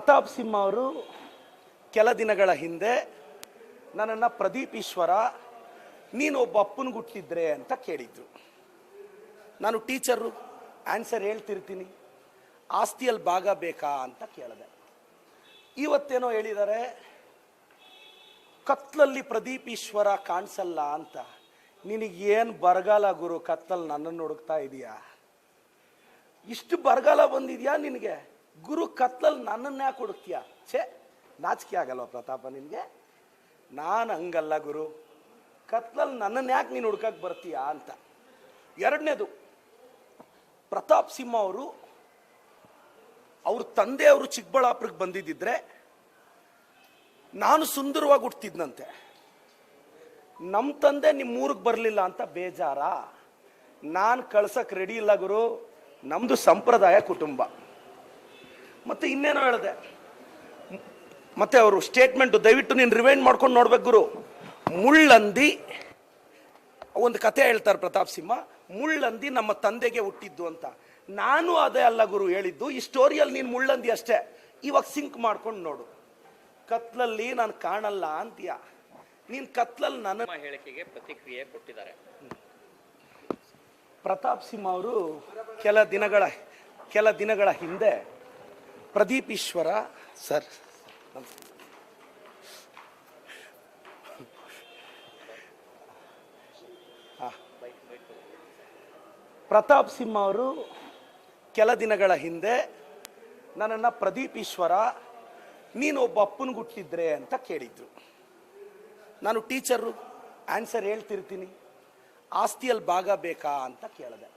ಪ್ರತಾಪ್ ಸಿಂಹ ಅವರು ಕೆಲ ದಿನಗಳ ಹಿಂದೆ ನನ್ನನ್ನು ಪ್ರದೀಪ್ ಈಶ್ವರ ನೀನು ಒಬ್ಬ ಅಪ್ಪನಿಗೆ ಹುಟ್ಟಿದ್ರೆ ಅಂತ ಕೇಳಿದ್ರು. ನಾನು ಟೀಚರು, ಆನ್ಸರ್ ಹೇಳ್ತಿರ್ತೀನಿ. ಆಸ್ತಿಯಲ್ಲಿ ಭಾಗ ಬೇಕಾ ಅಂತ ಕೇಳಿದೆ. ಇವತ್ತೇನೋ ಹೇಳಿದ್ದಾರೆ, ಕತ್ಲಲ್ಲಿ ಪ್ರದೀಪ್ ಈಶ್ವರ ಕಾಣಿಸಲ್ಲ ಅಂತ. ನಿನಗೇನು ಬರಗಾಲ ಗುರು, ಕತ್ತಲ್ಲಿ ನನ್ನನ್ನು ಹುಡುಕ್ತಾ ಇದೀಯಾ? ಇಷ್ಟು ಬರಗಾಲ ಬಂದಿದ್ಯಾ ನಿನಗೆ? ಗುರು, ಕತ್ಲಲ್ಲಿ ನನ್ನನ್ನು ಯಾಕೆ ಹುಡುಕ್ತೀಯಾ? ಛೇ, ನಾಚಿಕೆ ಆಗಲ್ವ ಪ್ರತಾಪ ನಿನಗೆ? ನಾನು ಹಂಗಲ್ಲ ಗುರು, ಕತ್ಲಲ್ಲಿ ನನ್ನನ್ನು ಯಾಕೆ ನೀನು ಹುಡ್ಕಕ್ಕೆ ಬರ್ತೀಯಾ ಅಂತ. ಎರಡನೇದು, ಪ್ರತಾಪ್ ಸಿಂಹ ಅವರು ಅವ್ರ ತಂದೆಯವರು ಚಿಕ್ಕಬಳ್ಳಾಪುರಕ್ಕೆ ಬಂದಿದ್ದಿದ್ರೆ ನಾನು ಸುಂದರವಾಗಿ ಹುಡ್ತಿದ್ನಂತೆ. ನಮ್ಮ ತಂದೆ ನಿಮ್ಮ ಊರಿಗೆ ಬರಲಿಲ್ಲ ಅಂತ ಬೇಜಾರ? ನಾನು ಕಳ್ಸಕ್ಕೆ ರೆಡಿ ಇಲ್ಲ ಗುರು, ನಮ್ಮದು ಸಂಪ್ರದಾಯ ಕುಟುಂಬ. ಮತ್ತೆ ಇನ್ನೇನೋ ಹೇಳಿದೆ, ಮತ್ತೆ ಅವರು ಸ್ಟೇಟ್ಮೆಂಟ್ ದಯವಿಟ್ಟು ನೀನು ರಿವೈಂಡ್ ಮಾಡ್ಕೊಂಡು ನೋಡ್ಬೇಕು ಗುರು. ಮುಳ್ಳಂದಿ ಒಂದು ಕತೆ ಹೇಳ್ತಾರೆ ಪ್ರತಾಪ್ ಸಿಂಹ, ಮುಳ್ಳಂದಿ ನಮ್ಮ ತಂದೆಗೆ ಹುಟ್ಟಿದ್ದು ಅಂತ. ನಾನು ಅದೇ ಅಲ್ಲ ಗುರು ಹೇಳಿದ್ದು, ಈ ಸ್ಟೋರಿಯಲ್ಲಿ ನೀನು ಮುಳ್ಳಂದಿ ಅಷ್ಟೇ. ಇವಾಗ ಸಿಂಕ್ ಮಾಡ್ಕೊಂಡು ನೋಡು. ಕತ್ಲಲ್ಲಿ ನಾನು ಕಾಣಲ್ಲ ಅಂತೀಯ, ನೀನ್ ಕತ್ಲಲ್ಲಿ ನನ್ನ ಹೇಳಿಕೆಗೆ ಪ್ರತಿಕ್ರಿಯೆ ಕೊಟ್ಟಿದ್ದಾರೆ. ಪ್ರತಾಪ್ ಸಿಂಹ ಅವರು ಕೆಲ ದಿನಗಳ ಹಿಂದೆ ಪ್ರದೀಪ್ ಈಶ್ವರ ಸರ್ ಪ್ರತಾಪ್ ಸಿಂಹ ಅವರು ಕೆಲ ದಿನಗಳ ಹಿಂದೆ ನನ್ನನ್ನು ಪ್ರದೀಪ್ ಈಶ್ವರ ನೀನು ಒಬ್ಬ ಅಪ್ಪನಿಗೆ ಹುಟ್ಟಿದ್ರೆ ಅಂತ ಕೇಳಿದ್ರು. ನಾನು ಟೀಚರು, ಆನ್ಸರ್ ಹೇಳ್ತಿರ್ತೀನಿ. ಆಸ್ತಿಯಲ್ಲಿ ಭಾಗ ಬೇಕಾ ಅಂತ ಕೇಳಿದೆ.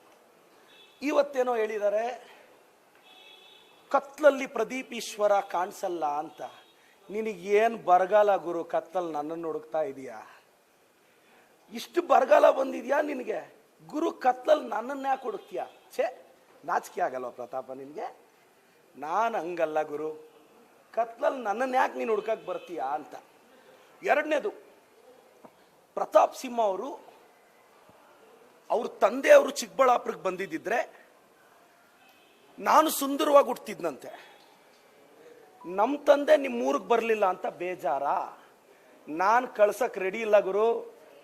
ಇವತ್ತೇನೋ ಹೇಳಿದ್ದಾರೆ, ಕತ್ಲಲ್ಲಿ ಪ್ರದೀಪ್ ಈಶ್ವರ ಕಾಣಿಸಲ್ಲ ಅಂತ. ನಿನಗೇನು ಬರಗಾಲ ಗುರು, ಕತ್ತಲ್ಲಿ ನನ್ನನ್ನು ಹುಡುಕ್ತಾ ಇದೀಯಾ? ಇಷ್ಟು ಬರಗಾಲ ಬಂದಿದ್ಯಾ ನಿನಗೆ? ಗುರು, ಕತ್ಲಲ್ಲಿ ನನ್ನನ್ನು ಯಾಕೆ ಹುಡುಕ್ತೀಯಾ? ಛೇ, ನಾಚಿಕೆ ಆಗಲ್ವ ಪ್ರತಾಪ ನಿನಗೆ? ನಾನು ಹಂಗಲ್ಲ ಗುರು, ಕತ್ಲಲ್ಲಿ ನನ್ನನ್ನು ಯಾಕೆ ನೀನು ಹುಡ್ಕಕ್ಕೆ ಬರ್ತೀಯಾ ಅಂತ. ಎರಡನೇದು, ಪ್ರತಾಪ್ ಸಿಂಹ ಅವರು ಅವ್ರ ತಂದೆಯವರು ಚಿಕ್ಕಬಳ್ಳಾಪುರಕ್ಕೆ ಬಂದಿದ್ದಿದ್ರೆ ನಾನು ಸುಂದರವಾಗಿ ಹುಡ್ತಿದ್ನಂತೆ. ನಮ್ಮ ತಂದೆ ನಿಮ್ಮ ಊರಿಗೆ ಬರಲಿಲ್ಲ ಅಂತ ಬೇಜಾರ? ನಾನು ಕಳ್ಸಕ್ಕೆ ರೆಡಿ ಇಲ್ಲ ಗುರು,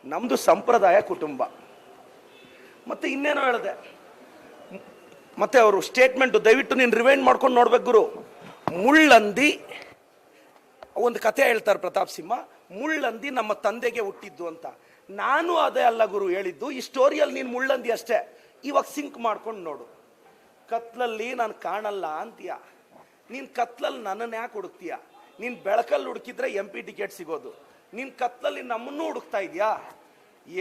ನಮ್ಮದು ಸಂಪ್ರದಾಯ ಕುಟುಂಬ. ಮತ್ತೆ ಇನ್ನೇನೋ ಹೇಳಿದೆ, ಮತ್ತೆ ಅವರು ಸ್ಟೇಟ್ಮೆಂಟ್ ದಯವಿಟ್ಟು ನೀನು ರಿವೈಂಡ್ ಮಾಡ್ಕೊಂಡು ನೋಡ್ಬೇಕು ಗುರು. ಮುಳ್ಳಂದಿ ಒಂದು ಕತೆ ಹೇಳ್ತಾರೆ ಪ್ರತಾಪ್ ಸಿಂಹ, ಮುಳ್ಳಂದಿ ನಮ್ಮ ತಂದೆಗೆ ಹುಟ್ಟಿದ್ದು ಅಂತ. ನಾನು ಅದೇ ಅಲ್ಲ ಗುರು ಹೇಳಿದ್ದು, ಈ ಸ್ಟೋರಿಯಲ್ಲಿ ನೀನು ಮುಳ್ಳಂದಿ ಅಷ್ಟೇ. ಇವಾಗ ಸಿಂಕ್ ಮಾಡ್ಕೊಂಡು ನೋಡು. ಕತ್ಲಲ್ಲಿ ನಾನು ಕಾಣಲ್ಲ ಅಂತೀಯ, ನೀನು ಕತ್ಲಲ್ಲಿ ನನ್ನನ್ನು ಯಾಕೆ ಹುಡುಕ್ತೀಯ? ನೀನು ಬೆಳಕಲ್ಲಿ ಹುಡುಕಿದ್ರೆ MP ಟಿಕೆಟ್ ಸಿಗೋದು. ನೀನು ಕತ್ಲಲ್ಲಿ ನಮ್ಮನ್ನೂ ಹುಡುಕ್ತಾ ಇದೆಯಾ?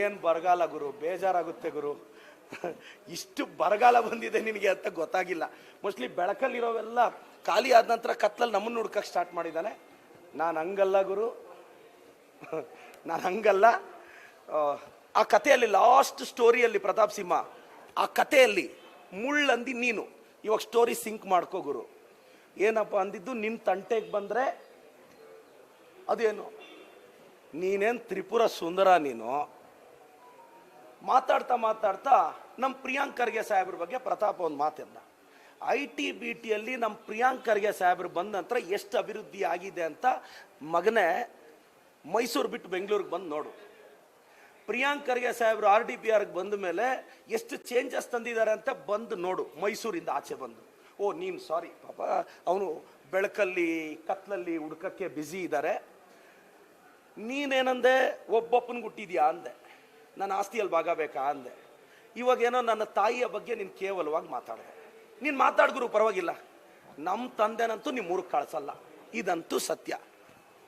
ಏನು ಬರಗಾಲ ಗುರು, ಬೇಜಾರಾಗುತ್ತೆ ಗುರು. ಇಷ್ಟು ಬರಗಾಲ ಬಂದಿದೆ ನಿನಗೆ ಅಂತ ಗೊತ್ತಾಗಿಲ್ಲ. ಮೋಸ್ಟ್ಲಿ ಬೆಳಕಲ್ಲಿರೋವೆಲ್ಲ ಖಾಲಿ ಆದ ನಂತರ ಕತ್ಲಲ್ಲಿ ನಮ್ಮನ್ನು ಹುಡ್ಕಕ್ಕೆ ಸ್ಟಾರ್ಟ್ ಮಾಡಿದ್ದಾನೆ. ನಾನು ಹಂಗಲ್ಲ ಗುರು, ನಾನು ಹಂಗಲ್ಲ. ಆ ಕಥೆಯಲ್ಲಿ ಲಾಸ್ಟ್ ಸ್ಟೋರಿಯಲ್ಲಿ ಪ್ರತಾಪ್ ಸಿಂಹ, ಆ ಕಥೆಯಲ್ಲಿ ಮುಳ್ಳಂದಿ ನೀನು. ಇವಾಗ ಸ್ಟೋರಿ ಸಿಂಕ್ ಮಾಡ್ಕೋ ಗುರು. ಏನಪ್ಪ ಅಂದಿದ್ದು, ನಿನ್ನ ತಂಟೆಗೆ ಬಂದರೆ ಅದೇನು, ನೀನೇನು ತ್ರಿಪುರ ಸುಂದರ ನೀನು? ಮಾತಾಡ್ತಾ ನಮ್ಮ ಪ್ರಿಯಾಂಕ್ ಖರ್ಗೆ ಸಾಹೇಬ್ರ ಬಗ್ಗೆ ಪ್ರತಾಪ ಒಂದು ಮಾತಿಲ್ಲ. IT-BTಯಲ್ಲಿ ನಮ್ಮ ಪ್ರಿಯಾಂಕ್ ಖರ್ಗೆ ಸಾಹೇಬ್ರು ಬಂದ ನಂತರ ಎಷ್ಟು ಅಭಿವೃದ್ಧಿ ಆಗಿದೆ ಅಂತ ಮಗನೇ ಮೈಸೂರು ಬಿಟ್ಟು ಬೆಂಗಳೂರಿಗೆ ಬಂದು ನೋಡು. ಪ್ರಿಯಾಂಕ್ ಖರ್ಗೆ ಸಾಹೇಬ್ರು RDPRಗೆ ಬಂದ ಮೇಲೆ ಎಷ್ಟು ಚೇಂಜಸ್ ತಂದಿದ್ದಾರೆ ಅಂತ ಬಂದು ನೋಡು. ಮೈಸೂರಿಂದ ಆಚೆ ಬಂದು, ಓ ನೀನು ಸಾರಿ ಪಾಪ, ಅವನು ಬೆಳಕಲ್ಲಿ ಕತ್ಲಲ್ಲಿ ಹುಡ್ಕಕ್ಕೆ ಬ್ಯುಸಿ ಇದ್ದಾರೆ. ನೀನೇನಂದೆ, ಒಬ್ಬೊಪ್ಪನಿಗೆ ಹುಟ್ಟಿದ್ಯಾ ಅಂದೆ. ನಾನು ಆಸ್ತಿಯಲ್ಲಿ ಭಾಗ ಬೇಕಾ ಅಂದೆ. ಇವಾಗೇನೋ ನನ್ನ ತಾಯಿಯ ಬಗ್ಗೆ ನೀನು ಕೇವಲವಾಗಿ ಮಾತಾಡಿದೆ. ನೀನು ಮಾತಾಡ್ಗುರು ಪರವಾಗಿಲ್ಲ, ನಮ್ಮ ತಂದೆನಂತೂ ನಿಮ್ಮ ಊರಿಗೆ ಕಳಿಸಲ್ಲ, ಇದಂತೂ ಸತ್ಯ.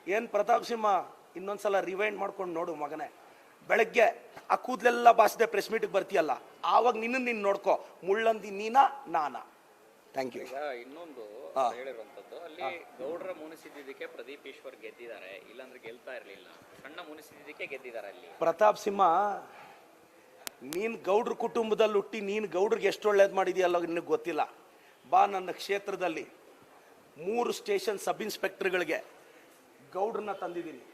ಏನು ಪ್ರತಾಪ್ ಸಿಂಹ, ಇನ್ನೊಂದ್ಸಲ ರಿವೈಂಡ್ ಮಾಡ್ಕೊಂಡು ನೋಡು ಮಗನೇ. ಬೆಳಗ್ಗೆ ಆ ಕೂದಲೆಲ್ಲ ಬಾಸಿದೆ ಪ್ರೆಸ್ ಮೀಟಿಗೆ ಬರ್ತೀಯಲ್ಲ, ಆವಾಗ ನೀನು ನೋಡ್ಕೋ, ಮುಳ್ಳಂದಿ ನೀನಾ ನಾನಾ? Thank you. ಇನ್ನೊಂದು ಹೇಳಿರುವಂತದ್ದು, ಅಲ್ಲಿ ಗೌಡ್ರ ಮುನಿಸಿದ್ದಕ್ಕೆ ಪ್ರದೀಪ್ ಈಶ್ವರ್ ಗೆದ್ದಿದ್ದಾರೆ, ಇಲ್ಲಾಂದ್ರೆ ಗೆಲ್ತಾ ಇರಲಿಲ್ಲ. ಸಣ್ಣ ಮುನಿಸಿದ್ದಕ್ಕೆ ಗೆದ್ದಿದ್ದಾರೆ ಅಲ್ಲಿ. ಪ್ರತಾಪ್ ಸಿಂಹ, ನೀನು ಗೌಡ್ರ ಕುಟುಂಬದಲ್ಲಿ ಹುಟ್ಟಿ ನೀನು ಗೌಡ್ರಿಗೆ ಎಷ್ಟು ಒಳ್ಳೇದು ಮಾಡಿದೆಯಲ್ಲ ನಿನಗೆ ಗೊತ್ತಿಲ್ಲ. ಬಾ, ನನ್ನ ಕ್ಷೇತ್ರದಲ್ಲಿ 3 ಸ್ಟೇಷನ್ ಸಬ್ ಇನ್ಸ್ಪೆಕ್ಟರ್ಗಳಿಗೆ ಗೌಡ್ರನ್ನ ತಂದಿದ್ದೀನಿ.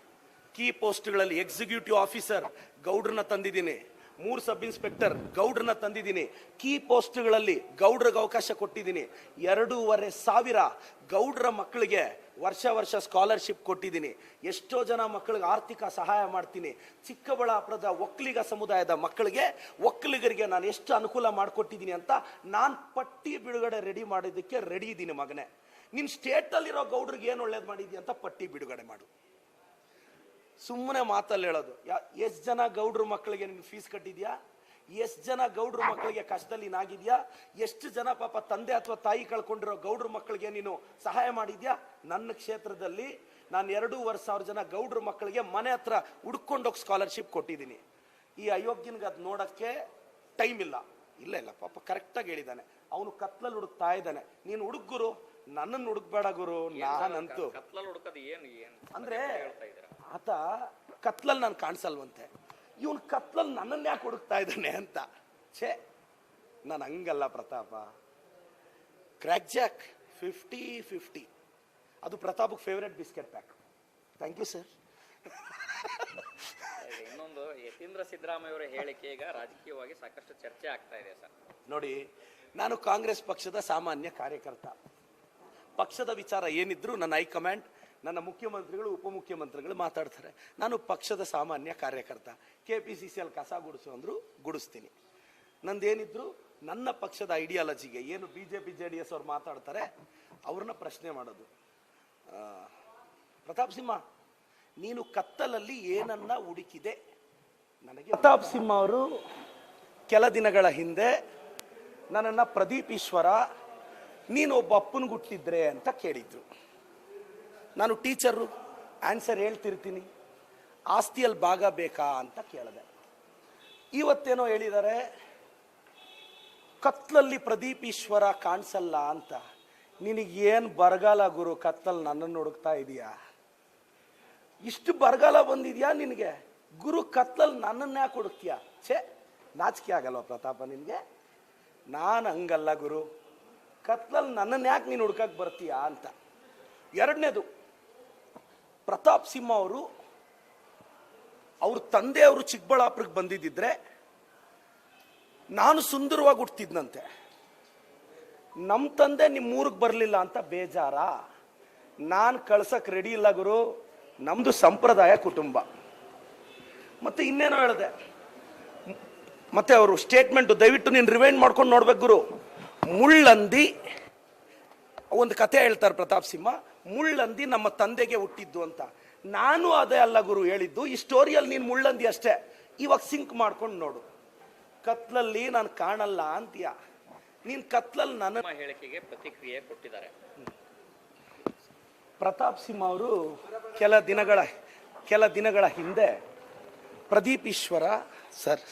ಕೀ ಪೋಸ್ಟ್ಗಳಲ್ಲಿ ಎಕ್ಸಿಕ್ಯೂಟಿವ್ ಆಫೀಸರ್ ಗೌಡ್ರನ್ನ ತಂದಿದ್ದೀನಿ. 3 ಸಬ್ ಇನ್ಸ್ಪೆಕ್ಟರ್ ಗೌಡ್ರನ್ನ ತಂದಿದ್ದೀನಿ. ಕೀ ಪೋಸ್ಟ್ಗಳಲ್ಲಿ ಗೌಡ್ರಿಗೆ ಅವಕಾಶ ಕೊಟ್ಟಿದ್ದೀನಿ. 2,500 ಗೌಡ್ರ ಮಕ್ಕಳಿಗೆ ವರ್ಷ ಸ್ಕಾಲರ್ಶಿಪ್ ಕೊಟ್ಟಿದ್ದೀನಿ. ಎಷ್ಟೋ ಜನ ಮಕ್ಕಳಿಗೆ ಆರ್ಥಿಕ ಸಹಾಯ ಮಾಡ್ತೀನಿ. ಚಿಕ್ಕಬಳ್ಳಾಪುರದ ಒಕ್ಕಲಿಗ ಸಮುದಾಯದ ಮಕ್ಕಳಿಗೆ, ಒಕ್ಕಲಿಗರಿಗೆ ನಾನು ಎಷ್ಟು ಅನುಕೂಲ ಮಾಡಿಕೊಟ್ಟಿದ್ದೀನಿ ಅಂತ ನಾನು ಪಟ್ಟಿ ಬಿಡುಗಡೆ ರೆಡಿ ಮಾಡಿದ್ದಕ್ಕೆ ರೆಡಿ ಇದ್ದೀನಿ ಮಗನೇ. ನಿನ್ನ ಸ್ಟೇಟಲ್ಲಿರೋ ಗೌಡ್ರಿಗೆ ಏನು ಒಳ್ಳೇದು ಮಾಡಿದ್ಯಾ ಅಂತ ಪಟ್ಟಿ ಬಿಡುಗಡೆ ಮಾಡು. ಸುಮ್ಮನೆ ಮಾತಲ್ಲಿ ಹೇಳೋದು. ಎಷ್ಟು ಜನ ಗೌಡ್ರ ಮಕ್ಕಳಿಗೆ ನೀನು ಫೀಸ್ ಕಟ್ಟಿದ್ಯಾ? ಎಷ್ಟು ಜನ ಗೌಡ್ರ ಮಕ್ಕಳಿಗೆ ಕಷ್ಟದಲ್ಲಿ ನಾಗಿದ್ಯಾ? ಎಷ್ಟು ಜನ ಪಾಪ ತಂದೆ ಅಥವಾ ತಾಯಿ ಕಳ್ಕೊಂಡಿರೋ ಗೌಡ್ರ ಮಕ್ಕಳಿಗೆ ನೀನು ಸಹಾಯ ಮಾಡಿದ್ಯಾ? ನನ್ನ ಕ್ಷೇತ್ರದಲ್ಲಿ ನಾನು 2,500 ಜನ ಗೌಡ್ರ ಮಕ್ಕಳಿಗೆ ಮನೆ ಹತ್ರ ಹುಡ್ಕೊಂಡೋಗಿ ಸ್ಕಾಲರ್ಶಿಪ್ ಕೊಟ್ಟಿದ್ದೀನಿ. ಈ ಅಯೋಗ್ಯನಿಗೆ ಅದು ನೋಡಕ್ಕೆ ಟೈಮ್ ಇಲ್ಲ. ಇಲ್ಲ ಪಾಪ ಕರೆಕ್ಟಾಗಿ ಹೇಳಿದ್ದಾನೆ. ಅವನು ಕತ್ಲಲ್ಲಿ ಹುಡುಕ್ತಾ ಇದ್ದಾನೆ. ನೀನು ಹುಡುಗುರು, ನನ್ನನ್ನು ಹುಡುಕ್ಬೇಡ ಗುರು. ನಾನಂತೂ ಅಂದ್ರೆ ಆತ ಕತ್ಲಲ್ಲಿ ನಾನು ಕಾಣಿಸಲ್ವಂತೆ, ಇವನು ಕತ್ಲಲ್ಲಿ ನನ್ನನ್ನು ಯಾಕೆ ಹುಡುಕ್ತಾ ಇದ್ದಾನೆ ಅಂತ. ಛೇ, ನಾನು ಹಂಗಲ್ಲ ಪ್ರತಾಪ. ಕ್ರ್ಯಾಕ್ ಜಾಕ್ 50-50 ಅದು ಪ್ರತಾಪಕ್ಕೆ favourite biscuit pack. Thank you sir. ಇನ್ನೊಂದು, ಯತೀಂದ್ರ ಸಿದ್ದರಾಮಯ್ಯ ಅವರ ಹೇಳಿಕೆ ಈಗ ರಾಜಕೀಯವಾಗಿ ಸಾಕಷ್ಟು ಚರ್ಚೆ ಆಗ್ತಾ ಇದೆ ಸರ್. ನೋಡಿ, ನಾನು ಕಾಂಗ್ರೆಸ್ ಪಕ್ಷದ ಸಾಮಾನ್ಯ ಕಾರ್ಯಕರ್ತ. ಪಕ್ಷದ ವಿಚಾರ ಏನಿದ್ರು ನನ್ನ ಹೈಕಮಾಂಡ್, ನನ್ನ ಮುಖ್ಯಮಂತ್ರಿಗಳು, ಉಪಮುಖ್ಯಮಂತ್ರಿಗಳು ಮಾತಾಡ್ತಾರೆ. ನಾನು ಪಕ್ಷದ ಸಾಮಾನ್ಯ ಕಾರ್ಯಕರ್ತ. KPCCಯಲ್ಲಿ ಕಸ ಗುಡಿಸು ಅಂದ್ರು ಗುಡಿಸ್ತೀನಿ. ನಂದೇನಿದ್ರು ನನ್ನ ಪಕ್ಷದ ಐಡಿಯಾಲಜಿಗೆ ಏನು BJP JDS ಅವ್ರು ಮಾತಾಡ್ತಾರೆ ಅವ್ರನ್ನ ಪ್ರಶ್ನೆ ಮಾಡೋದು. ಪ್ರತಾಪ್ ಸಿಂಹ, ನೀನು ಕತ್ತಲಲ್ಲಿ ಏನನ್ನ ಹುಡುಕಿದೆ ನನಗೆ. ಪ್ರತಾಪ್ ಸಿಂಹ ಅವರು ಕೆಲ ದಿನಗಳ ಹಿಂದೆ ನನ್ನನ್ನು ಪ್ರದೀಪ್ ಈಶ್ವರ ನೀನು ಒಬ್ಬ ಅಪ್ಪನಿಗುಟ್ಟಿದ್ರೆ ಅಂತ ಕೇಳಿದ್ರು. ನಾನು ಟೀಚರು, ಆನ್ಸರ್ ಹೇಳ್ತಿರ್ತೀನಿ. ಆಸ್ತಿಯಲ್ಲಿ ಭಾಗ ಬೇಕಾ ಅಂತ ಕೇಳಿದೆ. ಇವತ್ತೇನೋ ಹೇಳಿದ್ದಾರೆ ಕತ್ಲಲ್ಲಿ ಪ್ರದೀಪ್ ಈಶ್ವರ ಕಾಣಿಸಲ್ಲ ಅಂತ. ನಿನಗೇನು ಬರಗಾಲ ಗುರು, ಕತ್ತಲ್ಲಿ ನನ್ನನ್ನು ಹುಡುಕ್ತಾ ಇದೀಯಾ? ಇಷ್ಟು ಬರಗಾಲ ಬಂದಿದ್ಯಾ ನಿನಗೆ? ಗುರು, ಕತ್ಲಲ್ಲಿ ನನ್ನನ್ನು ಯಾಕೆ ಹುಡುಕ್ತೀಯಾ? ಛೇ, ನಾಚಿಕೆ ಆಗಲ್ವ ಪ್ರತಾಪ ನಿನಗೆ? ನಾನು ಹಂಗಲ್ಲ ಗುರು, ಕತ್ಲಲ್ಲಿ ನನ್ನನ್ನು ಯಾಕೆ ನೀನು ಹುಡ್ಕಕ್ಕೆ ಬರ್ತೀಯಾ ಅಂತ. ಎರಡನೇದು, ಪ್ರತಾಪ್ ಸಿಂಹ ಅವರು ಅವ್ರ ತಂದೆಯವರು ಚಿಕ್ಕಬಳ್ಳಾಪುರಕ್ಕೆ ಬಂದಿದ್ದಿದ್ರೆ ನಾನು ಸುಂದರವಾಗಿ ಹುಟ್ಟಿದ್ನಂತೆ. ನಮ್ಮ ತಂದೆ ನಿಮ್ಮ ಊರಿಗೆ ಬರಲಿಲ್ಲ ಅಂತ ಬೇಜಾರ? ನಾನು ಕಳ್ಸಕ್ಕೆ ರೆಡಿ ಇಲ್ಲ ಗುರು. ನಮ್ಮದು ಸಂಪ್ರದಾಯ ಕುಟುಂಬ. ಮತ್ತೆ ಇನ್ನೇನೋ ಹೇಳಿದೆ. ಮತ್ತೆ ಅವರು ಸ್ಟೇಟ್ಮೆಂಟ್ ದಯವಿಟ್ಟು ನೀನು ರಿವೈಂಡ್ ಮಾಡ್ಕೊಂಡು ನೋಡ್ಬೇಕು ಗುರು. ಮುಳ್ಳಂದಿ ಒಂದು ಕತೆ ಹೇಳ್ತಾರೆ ಪ್ರತಾಪ್ ಸಿಂಹ. ಮುಳ್ಳಂದಿ ನಮ್ಮ ತಂದೆಗೆ ಹುಟ್ಟಿದ್ದು ಅಂತ. ನಾನು ಅದೇ ಅಲ್ಲ ಗುರು ಹೇಳಿದ್ದು. ಈ ಸ್ಟೋರಿಯಲ್ಲಿ ನೀನು ಮುಳ್ಳಂದಿ ಅಷ್ಟೇ. ಇವಾಗ ಸಿಂಕ್ ಮಾಡ್ಕೊಂಡು ನೋಡು. ಕತ್ಲಲ್ಲಿ ನಾನು ಕಾಣಲ್ಲ ಅಂತೀಯ. ನೀನ್ ಕತ್ಲಲ್ಲಿ ನನ್ನ ಹೇಳಿಕೆಗೆ ಪ್ರತಿಕ್ರಿಯೆ ಕೊಟ್ಟಿದ್ದಾರೆ. ಪ್ರತಾಪ್ ಸಿಂಹ ಅವರು ಕೆಲ ದಿನಗಳ ಹಿಂದೆ ಪ್ರದೀಪ್ ಈಶ್ವರ ಸರ್,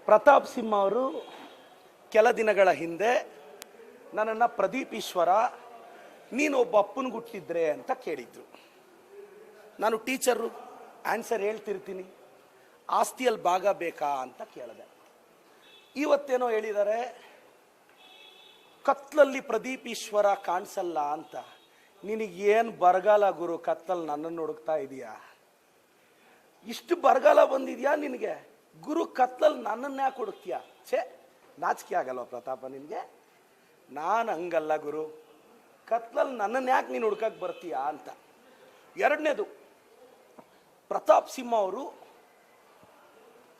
ಪ್ರತಾಪ್ ಸಿಂಹ ಅವರು ಕೆಲ ದಿನಗಳ ಹಿಂದೆ ನನ್ನನ್ನು ಪ್ರದೀಪ್ ಈಶ್ವರ ನೀನು ಒಬ್ಬ ಅಪ್ಪನಿಗುಟ್ಟಿದ್ರೆ ಅಂತ ಕೇಳಿದ್ರು. ನಾನು ಟೀಚರು, ಆನ್ಸರ್ ಹೇಳ್ತಿರ್ತೀನಿ. ಆಸ್ತಿಯಲ್ಲಿ ಭಾಗ ಬೇಕಾ ಅಂತ ಕೇಳಿದೆ. ಇವತ್ತೇನೋ ಹೇಳಿದ್ದಾರೆ ಕತ್ಲಲ್ಲಿ ಪ್ರದೀಪ್ ಈಶ್ವರ ಕಾಣಿಸಲ್ಲ ಅಂತ. ನಿನಗೇನು ಬರಗಾಲ ಗುರು, ಕತ್ತಲ್ಲಿ ನನ್ನನ್ನು ಹುಡುಕ್ತಾ ಇದೀಯಾ? ಇಷ್ಟು ಬರಗಾಲ ಬಂದಿದ್ಯಾ ನಿನಗೆ? ಗುರು, ಕತ್ಲಲ್ಲಿ ನನ್ನನ್ನು ಯಾಕೆ ಹುಡುಕ್ತೀಯಾ? ಛೇ, ನಾಚಿಕೆ ಆಗಲ್ವ ಪ್ರತಾಪ ನಿನಗೆ? ನಾನು ಹಂಗಲ್ಲ ಗುರು, ಕತ್ಲಲ್ಲಿ ನನ್ನನ್ನು ಯಾಕೆ ನೀನು ಹುಡ್ಕಕ್ಕೆ ಬರ್ತೀಯಾ ಅಂತ. ಎರಡನೇದು, ಪ್ರತಾಪ್ ಸಿಂಹ ಅವರು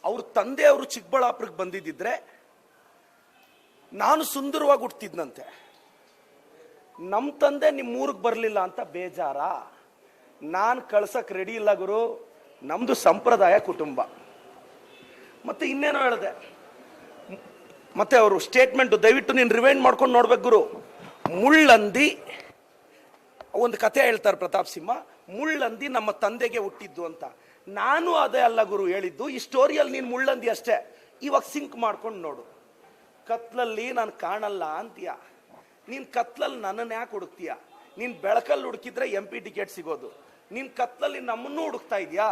ಅವ್ರ ತಂದೆಯವರು ಚಿಕ್ಕಬಳ್ಳಾಪುರಕ್ಕೆ ಬಂದಿದ್ದಿದ್ರೆ ನಾನು ಸುಂದರವಾಗಿ ಹುಟ್ಟಿದ್ನಂತೆ. ನಮ್ಮ ತಂದೆ ನಿಮ್ಮ ಊರಿಗೆ ಬರಲಿಲ್ಲ ಅಂತ ಬೇಜಾರ? ನಾನು ಕಳ್ಸಕ್ಕೆ ರೆಡಿ ಇಲ್ಲ ಗುರು. ನಮ್ಮದು ಸಂಪ್ರದಾಯ ಕುಟುಂಬ. ಮತ್ತೆ ಇನ್ನೇನೋ ಹೇಳಿದೆ. ಮತ್ತೆ ಅವರು ಸ್ಟೇಟ್ಮೆಂಟ್ ದಯವಿಟ್ಟು ನೀನು ರಿವೈಂಡ್ ಮಾಡ್ಕೊಂಡು ನೋಡ್ಬೇಕು ಗುರು. ಮುಳ್ಳಂದಿ ಒಂದು ಕತೆ ಹೇಳ್ತಾರೆ ಪ್ರತಾಪ್ ಸಿಂಹ. ಮುಳ್ಳಂದಿ ನಮ್ಮ ತಂದೆಗೆ ಹುಟ್ಟಿದ್ದು ಅಂತ. ನಾನು ಅದೇ ಅಲ್ಲ ಗುರು ಹೇಳಿದ್ದು. ಈ ಸ್ಟೋರಿಯಲ್ಲಿ ನೀನು ಮುಳ್ಳಂದಿ ಅಷ್ಟೇ. ಇವಾಗ ಸಿಂಕ್ ಮಾಡ್ಕೊಂಡು ನೋಡು. ಕತ್ಲಲ್ಲಿ ನಾನು ಕಾಣಲ್ಲ ಅಂತೀಯ. ನೀನು ಕತ್ಲಲ್ಲಿ ನನ್ನನ್ನು ಯಾಕೆ ಹುಡುಕ್ತೀಯ? ನೀನು ಬೆಳಕಲ್ಲಿ ಹುಡುಕಿದ್ರೆ MP ಟಿಕೆಟ್ ಸಿಗೋದು. ನೀನು ಕತ್ಲಲ್ಲಿ ನಮ್ಮನ್ನೂ ಹುಡುಕ್ತಾ ಇದೆಯಾ?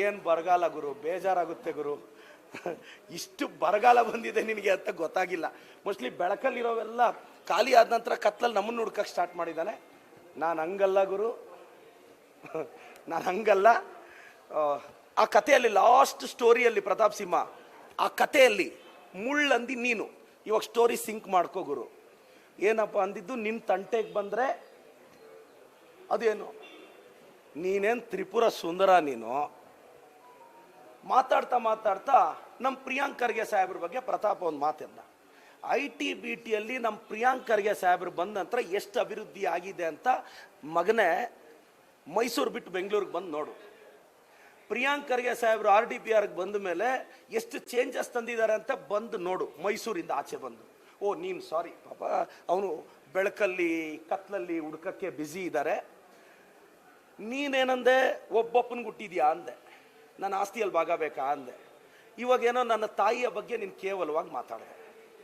ಏನು ಬರಗಾಲ ಗುರು, ಬೇಜಾರಾಗುತ್ತೆ ಗುರು. ಇಷ್ಟು ಬರಗಾಲ ಬಂದಿದೆ ನಿನಗೆ ಅಂತ ಗೊತ್ತಾಗಿಲ್ಲ. ಮೋಸ್ಟ್ಲಿ ಬೆಳಕಲ್ಲಿರೋವೆಲ್ಲ ಖಾಲಿ ಆದ ನಂತರ ಕತ್ಲಲ್ಲಿ ನಮ್ಮನ್ನು ಹುಡ್ಕಕ್ಕೆ ಸ್ಟಾರ್ಟ್ ಮಾಡಿದ್ದಾನೆ. ನಾನು ಹಂಗಲ್ಲ ಗುರು, ನಾನು ಹಂಗಲ್ಲ. ಆ ಕಥೆಯಲ್ಲಿ ಲಾಸ್ಟ್ ಸ್ಟೋರಿಯಲ್ಲಿ ಪ್ರತಾಪ್ ಸಿಂಹ, ಆ ಕಥೆಯಲ್ಲಿ ಮುಳ್ಳಂದಿ ನೀನು. ಇವಾಗ ಸ್ಟೋರಿ ಸಿಂಕ್ ಮಾಡ್ಕೋ ಗುರು. ಏನಪ್ಪ ಅಂದಿದ್ದು, ನಿನ್ನ ತಂಟೆಗೆ ಬಂದರೆ ಅದೇನು, ನೀನೇನು ತ್ರಿಪುರ ಸುಂದರ ನೀನು. ಮಾತಾಡ್ತಾ ಮಾತಾಡ್ತಾ ನಮ್ಮ ಪ್ರಿಯಾಂಕ್ ಖರ್ಗೆ ಸಾಹೇಬ್ರ ಬಗ್ಗೆ ಪ್ರತಾಪ್ ಒಂದು ಮಾತಿಂದ, IT-BTಯಲ್ಲಿ ನಮ್ಮ ಪ್ರಿಯಾಂಕ್ ಖರ್ಗೆ ಸಾಹೇಬ್ರು ಬಂದ ನಂತರ ಎಷ್ಟು ಅಭಿವೃದ್ಧಿ ಆಗಿದೆ ಅಂತ ಮಗನೇ ಮೈಸೂರು ಬಿಟ್ಟು ಬೆಂಗಳೂರಿಗೆ ಬಂದು ನೋಡು. ಪ್ರಿಯಾಂಕ್ ಖರ್ಗೆ ಸಾಹೇಬ್ರು RDPRಗೆ ಬಂದ ಮೇಲೆ ಎಷ್ಟು ಚೇಂಜಸ್ ತಂದಿದ್ದಾರೆ ಅಂತ ಬಂದು ನೋಡು, ಮೈಸೂರಿಂದ ಆಚೆ ಬಂದು. ಓ ನೀನು ಸಾರಿ ಪಾಪ, ಅವನು ಬೆಳಕಲ್ಲಿ ಕತ್ಲಲ್ಲಿ ಹುಡ್ಕಕ್ಕೆ ಬ್ಯುಸಿ ಇದ್ದಾರೆ. ನೀನೇನಂದೆ, ಒಬ್ಬೊಪ್ಪನಿಗೆ ಹುಟ್ಟಿದ್ಯಾ ಅಂದೆ, ನನ್ನ ಆಸ್ತಿಯಲ್ಲಿ ಭಾಗ ಬೇಕಾ ಅಂದೆ. ಇವಾಗೇನೋ ನನ್ನ ತಾಯಿಯ ಬಗ್ಗೆ ನೀನು ಕೇವಲವಾಗಿ ಮಾತಾಡಿದೆ.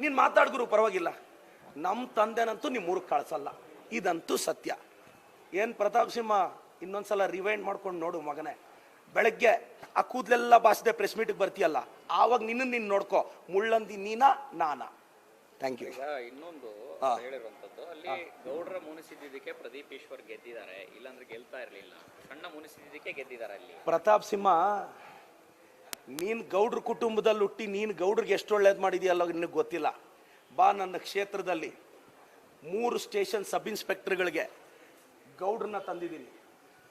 ನೀನು ಮಾತಾಡಿದ್ರು ಪರವಾಗಿಲ್ಲ, ನಮ್ಮ ತಂದೆನಂತೂ ನಿಮ್ಮ ಊರಿಗೆ ಕಳಿಸಲ್ಲ, ಇದಂತೂ ಸತ್ಯ. ಏನು ಪ್ರತಾಪ್ ಸಿಂಹ, ಇನ್ನೊಂದ್ಸಲ ರಿವೈಂಡ್ ಮಾಡ್ಕೊಂಡು ನೋಡು ಮಗನೇ. ಬೆಳಗ್ಗೆ ಆ ಕೂದಲೆಲ್ಲ ಬಾಸಿದೆ ಪ್ರೆಸ್ ಮೀಟಿಗೆ ಬರ್ತೀಯಲ್ಲ, ಆವಾಗ ನೀನು ನೋಡ್ಕೋ, ಮುಳ್ಳಂದಿ ನೀನಾ ನಾನಾ. Thank you. ಈಗ ಇನ್ನೊಂದು ಹೇಳಿರುವಂತದ್ದು, ಅಲ್ಲಿ ಗೌಡ್ರ ಮುನಿಸಿದ್ದಕ್ಕೆ ಪ್ರದೀಪ್ ಈಶ್ವರ್ ಗೆದ್ದಿದ್ದಾರೆ, ಇಲ್ಲಾಂದ್ರೆ ಗೆಲ್ತಾ ಇರ್ಲಿಲ್ಲ. ಸಣ್ಣ ಮುನಿಸಿದ್ದಕ್ಕೆ ಗೆದ್ದಿದ್ದಾರೆ ಅಲ್ಲಿ. ಪ್ರತಾಪ್ ಸಿಂಹ, ನೀನು ಗೌಡ್ರ ಕುಟುಂಬದಲ್ಲಿ ಹುಟ್ಟಿ ನೀನು ಗೌಡ್ರಿಗೆ ಎಷ್ಟು ಒಳ್ಳೇದು ಮಾಡಿದೆಯಲ್ಲ ನಿನಗೆ ಗೊತ್ತಿಲ್ಲ. ಬಾ ನನ್ನ ಕ್ಷೇತ್ರದಲ್ಲಿ 3 ಸ್ಟೇಷನ್ ಸಬ್ ಇನ್ಸ್ಪೆಕ್ಟರ್ಗಳಿಗೆ ಗೌಡ್ರನ್ನ ತಂದಿದ್ದೀನಿ.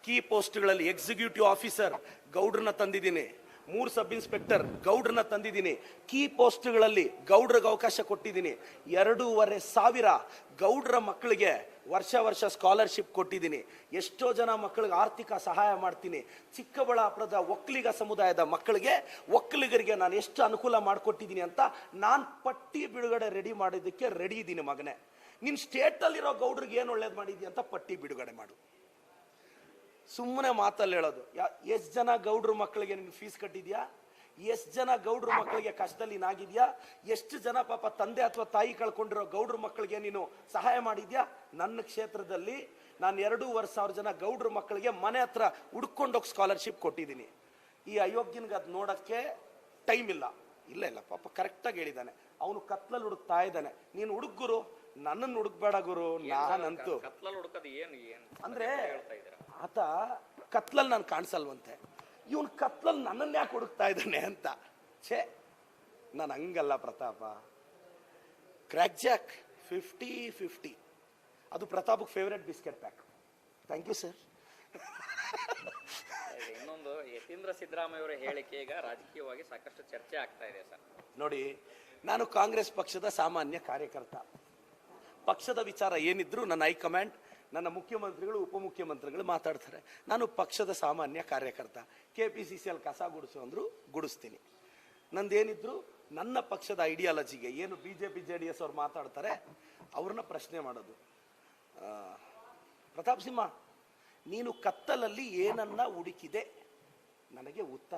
ಕೀ ಪೋಸ್ಟ್ಗಳಲ್ಲಿ ಎಕ್ಸಿಕ್ಯೂಟಿವ್ ಆಫೀಸರ್ ಗೌಡ್ರನ್ನ ತಂದಿದ್ದೀನಿ. 3 ಸಬ್ ಇನ್ಸ್ಪೆಕ್ಟರ್ ಗೌಡ್ರನ್ನ ತಂದಿದ್ದೀನಿ. ಕೀ ಪೋಸ್ಟ್ಗಳಲ್ಲಿ ಗೌಡ್ರಿಗೆ ಅವಕಾಶ ಕೊಟ್ಟಿದ್ದೀನಿ. 2,500 ಗೌಡ್ರ ಮಕ್ಕಳಿಗೆ ವರ್ಷ ಸ್ಕಾಲರ್ಶಿಪ್ ಕೊಟ್ಟಿದ್ದೀನಿ. ಎಷ್ಟೋ ಜನ ಮಕ್ಕಳಿಗೆ ಆರ್ಥಿಕ ಸಹಾಯ ಮಾಡ್ತೀನಿ. ಚಿಕ್ಕಬಳ್ಳಾಪುರದ ಒಕ್ಕಲಿಗ ಸಮುದಾಯದ ಮಕ್ಕಳಿಗೆ, ಒಕ್ಕಲಿಗರಿಗೆ ನಾನು ಎಷ್ಟು ಅನುಕೂಲ ಮಾಡಿಕೊಟ್ಟಿದ್ದೀನಿ ಅಂತ ನಾನು ಪಟ್ಟಿ ಬಿಡುಗಡೆ ರೆಡಿ ಮಾಡಿದ್ದಕ್ಕೆ ರೆಡಿ ಇದ್ದೀನಿ ಮಗನೇ. ನಿನ್ನ ಸ್ಟೇಟಲ್ಲಿರೋ ಗೌಡ್ರಿಗೆ ಏನು ಒಳ್ಳೇದು ಮಾಡಿದ್ಯಾ ಅಂತ ಪಟ್ಟಿ ಬಿಡುಗಡೆ ಮಾಡು. ಸುಮ್ಮನೆ ಮಾತಲ್ಲಿ ಹೇಳೋದು. ಎಷ್ಟು ಜನ ಗೌಡ್ರ ಮಕ್ಕಳಿಗೆ ನೀನು ಫೀಸ್ ಕಟ್ಟಿದ್ಯಾ? ಎಷ್ಟು ಜನ ಗೌಡ್ರ ಮಕ್ಕಳಿಗೆ ಕಷ್ಟದಲ್ಲಿ ನಾಗಿದ್ಯಾ? ಎಷ್ಟು ಜನ ಪಾಪ ತಂದೆ ಅಥವಾ ತಾಯಿ ಕಳ್ಕೊಂಡಿರೋ ಗೌಡ್ರ ಮಕ್ಕಳಿಗೆ ನೀನು ಸಹಾಯ ಮಾಡಿದ್ಯಾ? ನನ್ನ ಕ್ಷೇತ್ರದಲ್ಲಿ ನಾನು 2,500 ಜನ ಗೌಡ್ರ ಮಕ್ಕಳಿಗೆ ಮನೆ ಹತ್ರ ಹುಡ್ಕೊಂಡೋಗಿ ಸ್ಕಾಲರ್ಶಿಪ್ ಕೊಟ್ಟಿದ್ದೀನಿ. ಈ ಅಯೋಗ್ಯನಿಗೆ ಅದು ನೋಡೋಕ್ಕೆ ಟೈಮ್ ಇಲ್ಲ. ಇಲ್ಲ ಪಾಪ ಕರೆಕ್ಟಾಗಿ ಹೇಳಿದ್ದಾನೆ. ಅವನು ಕತ್ಲಲ್ಲಿ ಹುಡುಕ್ತಾ ಇದ್ದಾನೆ. ನೀನು ಹುಡುಗುರು, ನನ್ನನ್ನು ಹುಡುಕ್ಬೇಡ ಗುರು. ನಾನಂತೂ ಅಂದ್ರೆ ಆತ ಕತ್ಲಲ್ಲಿ ನಾನು ಕಾಣಿಸಲ್ವಂತೆ, ಇವನು ಕತ್ಲಲ್ಲಿ ನನ್ನನ್ನು ಯಾಕೆ ಹುಡುಕ್ತಾ ಇದ್ದಾನೆ ಅಂತ. ಛೇ, ನಾನು ಹಂಗಲ್ಲ ಪ್ರತಾಪ. ಕ್ರ್ಯಾಕ್ ಜಾಕ್ 50-50 ಅದು ಪ್ರತಾಪಕ್ಕೆ favourite biscuit pack. Thank you sir. ಇನ್ನೊಂದು, ಯತೀಂದ್ರ ಸಿದ್ದರಾಮಯ್ಯ ಅವರ ಹೇಳಿಕೆ ಈಗ ರಾಜಕೀಯವಾಗಿ ಸಾಕಷ್ಟು ಚರ್ಚೆ ಆಗ್ತಾ ಇದೆ ಸರ್. ನೋಡಿ, ನಾನು ಕಾಂಗ್ರೆಸ್ ಪಕ್ಷದ ಸಾಮಾನ್ಯ ಕಾರ್ಯಕರ್ತ. ಪಕ್ಷದ ವಿಚಾರ ಏನಿದ್ರು ನನ್ನ ಹೈಕಮಾಂಡ್, ನನ್ನ ಮುಖ್ಯಮಂತ್ರಿಗಳು, ಉಪಮುಖ್ಯಮಂತ್ರಿಗಳು ಮಾತಾಡ್ತಾರೆ. ನಾನು ಪಕ್ಷದ ಸಾಮಾನ್ಯ ಕಾರ್ಯಕರ್ತ. KPCCಯಲ್ಲಿ ಕಸ ಗುಡಿಸು ಅಂದ್ರು ಗುಡಿಸ್ತೀನಿ. ನಂದೇನಿದ್ರು ನನ್ನ ಪಕ್ಷದ ಐಡಿಯಾಲಜಿಗೆ ಏನು BJP JDS ಅವ್ರು ಮಾತಾಡ್ತಾರೆ ಅವ್ರನ್ನ ಪ್ರಶ್ನೆ ಮಾಡೋದು. ಪ್ರತಾಪ್ ಸಿಂಹ, ನೀನು ಕತ್ತಲಲ್ಲಿ ಏನನ್ನ ಹುಡುಕಿದೆ, ನನಗೆ ಉತ್ತರ